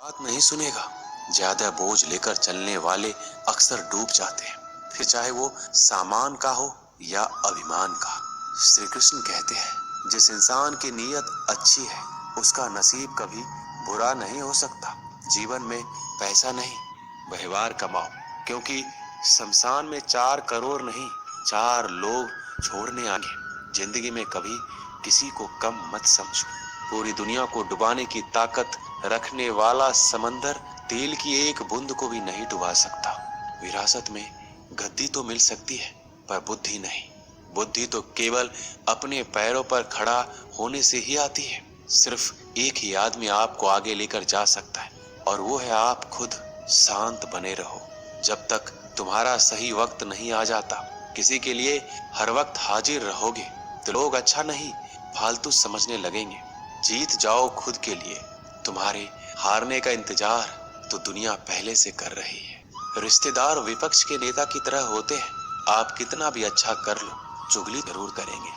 बात नहीं सुनेगा। ज्यादा बोझ लेकर चलने वाले अक्सर डूब जाते हैं, फिर चाहे वो सामान का हो या अभिमान का। श्री कृष्ण कहते हैं, जिस इंसान की नीयत अच्छी है उसका नसीब कभी बुरा नहीं हो सकता। जीवन में पैसा नहीं, व्यवहार कमाओ, क्योंकि शमशान में 4 करोड़ नहीं, 4 लोग छोड़ने आएंगे। जिंदगी में कभी किसी को कम मत समझो। पूरी दुनिया को डुबाने की ताकत रखने वाला समंदर तेल की एक बूंद को भी नहीं डुबा सकता। विरासत में गद्दी तो मिल सकती है, पर बुद्धि नहीं। बुद्धि तो केवल अपने पैरों पर खड़ा होने से ही आती है। सिर्फ एक ही आदमी आपको आगे लेकर जा सकता है, और वो है आप खुद। शांत बने रहो जब तक तुम्हारा सही वक्त नहीं आ जाता। किसी के लिए हर वक्त हाजिर रहोगे तो लोग अच्छा नहीं, फालतू समझने लगेंगे। जीत जाओ खुद के लिए। तुम्हारे हारने का इंतजार तो दुनिया पहले से कर रही है। रिश्तेदार विपक्ष के नेता की तरह होते हैं। आप कितना भी अच्छा कर लो, चुगली जरूर करेंगे।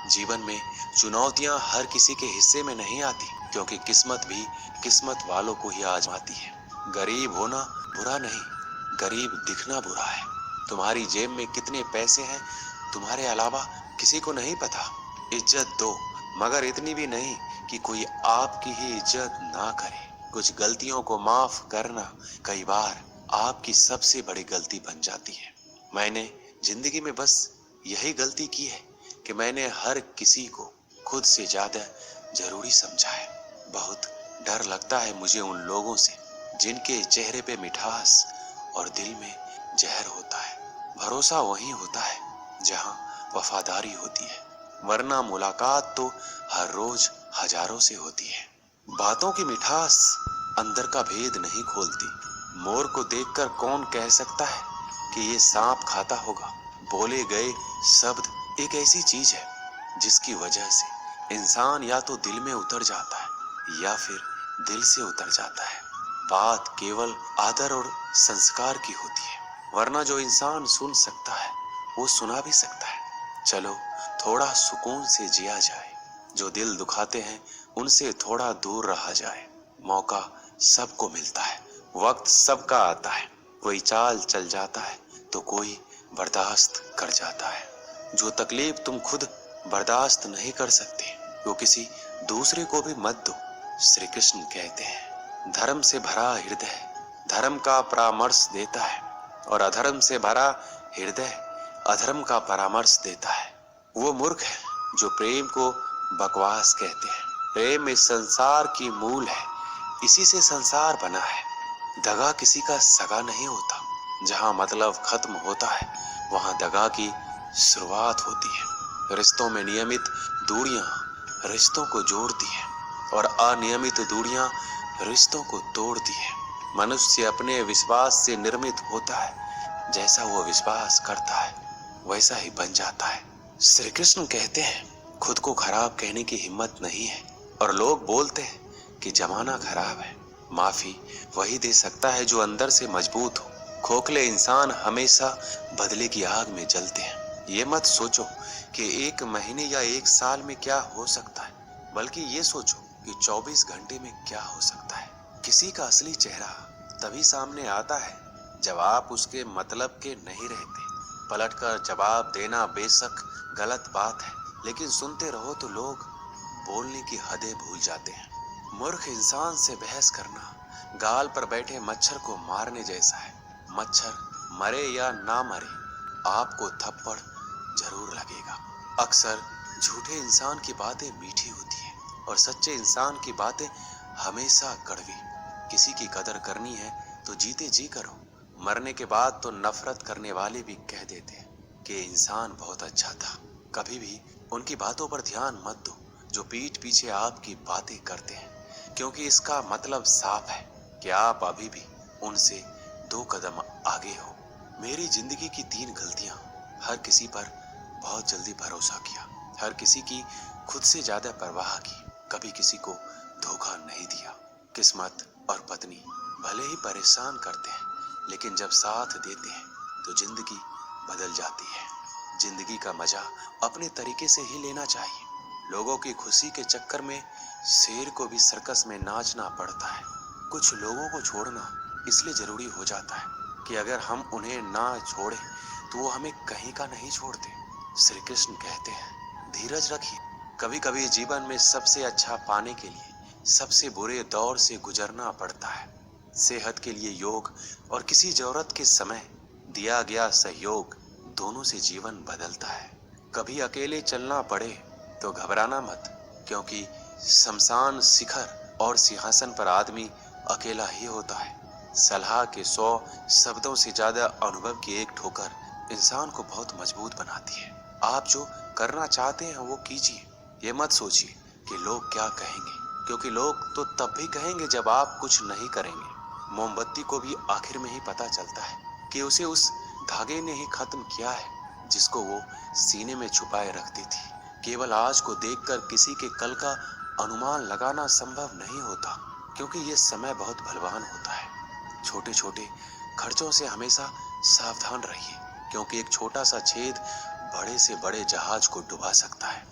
जीवन में चुनौतियां हर किसी के हिस्से में नहीं आती, क्योंकि किस्मत भी किस्मत वालों को ही आजमाती है। गरीब होना बुरा नहीं, गरीब दिखना बुरा है। तुम्हारी जेब में कितने पैसे हैं तुम्हारे अलावा किसी को नहीं पता। इज्जत दो, मगर इतनी भी नहीं कि कोई आपकी ही इज्जत ना करे। कुछ गलतियों को माफ करना कई बार आपकी सबसे बड़ी गलती बन जाती है। मैंने जिंदगी में बस यही गलती की है कि मैंने हर किसी को खुद से ज्यादा जरूरी समझा है। बहुत डर लगता है मुझे उन लोगों से जिनके चेहरे पे मिठास और दिल में जहर होता है। भरोसा वहीं होता है जहां वफादारी होती है, वरना मुलाकात तो हर रोज हजारों से होती है। बातों की मिठास अंदर का भेद नहीं खोलती। मोर को देखकर कौन कह सकता है कि ये सांप खाता होगा। बोले गए शब्द एक ऐसी चीज है जिसकी वजह से इंसान या तो दिल में उतर जाता है या फिर दिल से उतर जाता है। बात केवल आदर और संस्कार की होती है, वरना जो इंसान सुन सकता है वो सुना भी सकता है। चलो थोड़ा सुकून से जिया जाए। जो दिल दुखाते हैं उनसे थोड़ा दूर रहा जाए। मौका सबको मिलता है, वक्त सबका आता है। कोई चाल चल जाता है तो कोई बर्दाश्त कर जाता है। जो तकलीफ तुम खुद बर्दाश्त नहीं कर सकते वो किसी दूसरे को भी मत दो। श्री कृष्ण कहते हैं, धर्म से भरा हृदय धर्म का परामर्श देता है, और अधर्म से भरा हृदय अधर्म का परामर्श देता है। वो मूर्ख है जो प्रेम को बकवास कहते हैं। प्रेम इस संसार की मूल है, इसी से संसार बना है। दगा किसी का सगा नहीं होता। जहां मतलब खत्म होता है वहां दगा की शुरुआत होती है। रिश्तों में नियमित दूरियां रिश्तों को जोड़ती है, और अनियमित दूरियां रिश्तों को तोड़ती है। मनुष्य अपने विश्वास से निर्मित होता है। जैसा वो विश्वास करता है वैसा ही बन जाता है। श्री कृष्ण कहते हैं, खुद को खराब कहने की हिम्मत नहीं है, और लोग बोलते हैं कि जमाना खराब है। माफी वही दे सकता है जो अंदर से मजबूत हो। खोखले इंसान हमेशा बदले की आग में जलते हैं। ये मत सोचो कि 1 महीने या 1 साल में क्या हो सकता है, बल्कि ये सोचो कि 24 घंटे में क्या हो सकता है। किसी का असली चेहरा तभी सामने आता है जब आप उसके मतलब के नहीं रहते। पलटकर जवाब देना बेशक गलत बात है, लेकिन सुनते रहो तो लोग बोलने की हदें भूल जाते हैं। मूर्ख इंसान से बहस करना गाल पर बैठे मच्छर को मारने जैसा है। मच्छर मरे या ना मरे, आपको थप्पड़ जरूर लगेगा। अक्सर झूठे इंसान की बातें मीठी होती है, और सच्चे इंसान की बातें हमेशा कड़वी। किसी की कदर करनी है तो जीते जी करो। मरने के बाद तो नफरत करने वाले भी कह देते हैं कि इंसान बहुत अच्छा था। कभी भी उनकी बातों पर ध्यान मत दो जो पीठ पीछे आपकी बातें करते हैं, क्योंकि इसका मतलब साफ है कि आप अभी भी उनसे 2 कदम आगे हो। मेरी जिंदगी की 3 गलतियां। हर किसी पर बहुत जल्दी भरोसा किया, हर किसी की खुद से ज्यादा परवाह की, कभी किसी को धोखा नहीं दिया। किस्मत और पत्नी भले ही परेशान करते हैं, लेकिन जब साथ देते हैं तो जिंदगी बदल जाती है। जिंदगी का मजा अपने तरीके से ही लेना चाहिए। लोगों की खुशी के चक्कर में शेर को भी सर्कस में नाचना पड़ता है। कुछ लोगों को छोड़ना इसलिए जरूरी हो जाता है कि अगर हम उन्हें ना छोड़े तो वो हमें कहीं का नहीं छोड़ते। श्री कृष्ण कहते हैं, धीरज रखिए। कभी कभी जीवन में सबसे अच्छा पाने के लिए सबसे बुरे दौर से गुजरना पड़ता है। सेहत के लिए योग और किसी जरूरत के समय दिया गया सहयोग दोनों से जीवन बदलता है। कभी अकेले चलना पड़े तो घबराना मत, क्योंकि शमशान शिखर और सिंहासन पर आदमी अकेला ही होता है। सलाह के 100 शब्दों से ज्यादा अनुभव की एक ठोकर इंसान को बहुत मजबूत बनाती है। आप जो करना चाहते हैं वो कीजिए। ये मत सोचिए कि लोग क्या कहेंगे, क्योंकि लोग तो तब भी कहेंगे जब आप कुछ नहीं करेंगे। मोमबत्ती को भी आखिर में ही पता चलता है कि उसे उस धागे ने ही खत्म किया है जिसको वो सीने में छुपाए रखती थी। केवल आज को देखकर किसी के कल का अनुमान लगाना संभव नहीं होता, क्योंकि ये समय बहुत बलवान होता है। छोटे छोटे खर्चों से हमेशा सावधान रहिए, क्योंकि एक छोटा सा छेद बड़े से बड़े जहाज को डुबा सकता है।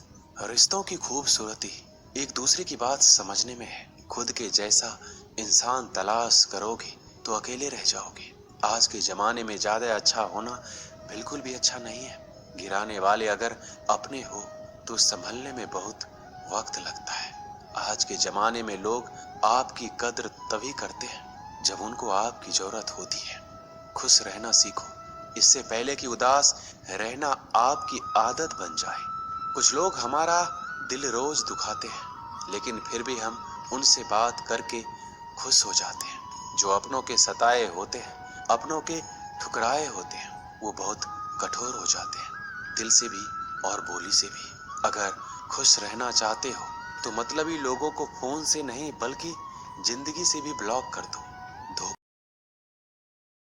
रिश्तों की खूबसूरती एक दूसरे की बात समझने में है। खुद के जैसा इंसान तलाश करोगे तो अकेले रह जाओगे। आज के जमाने में ज्यादा अच्छा होना बिल्कुल भी अच्छा नहीं है। गिराने वाले अगर अपने हो तो संभलने में बहुत वक्त लगता है। आज के जमाने में लोग आपकी कद्र तभी करते हैं जब उनको आपकी जरूरत होती है। खुश रहना सीखो, इससे पहले कि उदास रहना आपकी आदत बन जाए। कुछ लोग हमारा दिल रोज दुखाते हैं, लेकिन फिर भी हम उनसे बात करके खुश हो जाते हैं। जो अपनों के सताए होते हैं, अपनों के ठुकराए होते हैं, वो बहुत कठोर हो जाते हैं, दिल से भी और बोली से भी। अगर खुश रहना चाहते हो तो मतलबी लोगों को फोन से नहीं बल्कि जिंदगी से भी ब्लॉक कर दो।